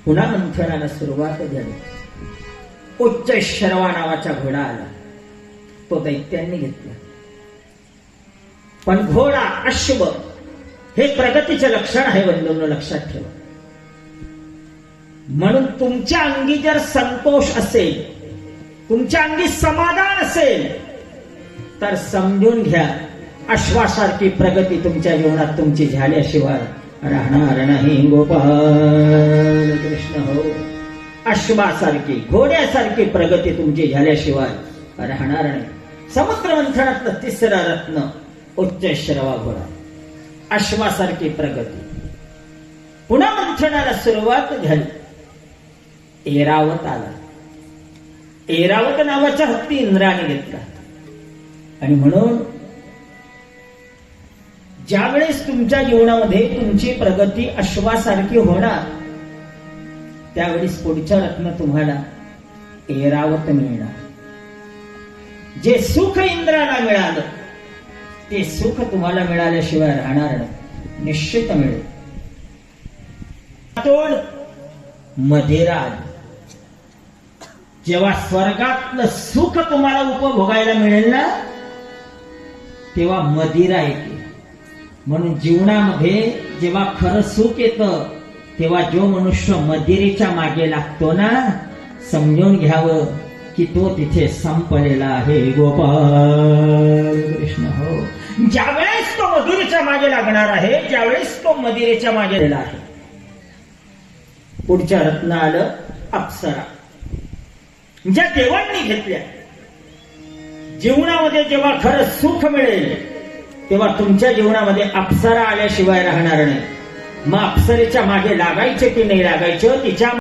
पुन्हा मंथनाला सुरुवात झाली. उच्च शर्वा नावाचा घोडा आला. तो दैत्यांनी घेतला. पण घोडा अश्व हे प्रगतीचे लक्षण आहे. बंधूंनो, लक्षात ठेवा. म्हणून तुमच्या अंगी जर संतोष असेल, तुमच्या अंगी समाधान असेल, तर समजून घ्या अश्वासारखी प्रगती तुमच्या जीवनात तुमची झाल्याशिवाय राहणार नाही. गोपाल कृष्ण हो. अश्वासारखी, घोड्यासारखी प्रगती तुमची झाल्याशिवाय राहणार नाही. समुद्र मंथनातलं तिसरा रत्न उच्च श्रवा घोडा. अश्वासारखी प्रगती. पुन्हा मंथनाला सुरुवात झाली. ऐरावत आला. ऐरावत नावाचा हत्ती इंद्राने घेतला. आणि म्हणून ज्यावेळेस तुमच्या जीवनामध्ये तुमची प्रगती अश्वासारखी होणार, त्यावेळेस पुढच्या रत्न तुम्हाला ऐरावत मिळणार. जे सुख इंद्राला मिळालं ते सुख तुम्हाला मिळाल्याशिवाय राहणार नाही. निश्चित मिळेल. तोड मदिरा. जेव्हा स्वर्गातलं सुख तुम्हाला उपभोगायला मिळेल ना, तेव्हा मदिरा येते. म्हणून जीवनामध्ये जेव्हा खरं सुख येतं, तेव्हा जो मनुष्य मदिरेच्या मागे लागतो ना, समजून घ्यावं की तो तिथे संपलेला आहे. गोपाल कृष्ण हो. ज्यावेळेस तो मदिरेच्या मागे लागणार आहे, ज्यावेळेस तो मदिरेच्या मागे गेला आहे. पुढच्या रत्न आलं अप्सरा. ज्या देवांनी घेतल्या. जीवनामध्ये जेव्हा खरं सुख मिळेल, तेव्हा तुमच्या जीवनामध्ये अप्सरा आल्याशिवाय राहणार नाही. मग अप्सरेच्या मागे लागायचे की नाही लागायचं, तिच्या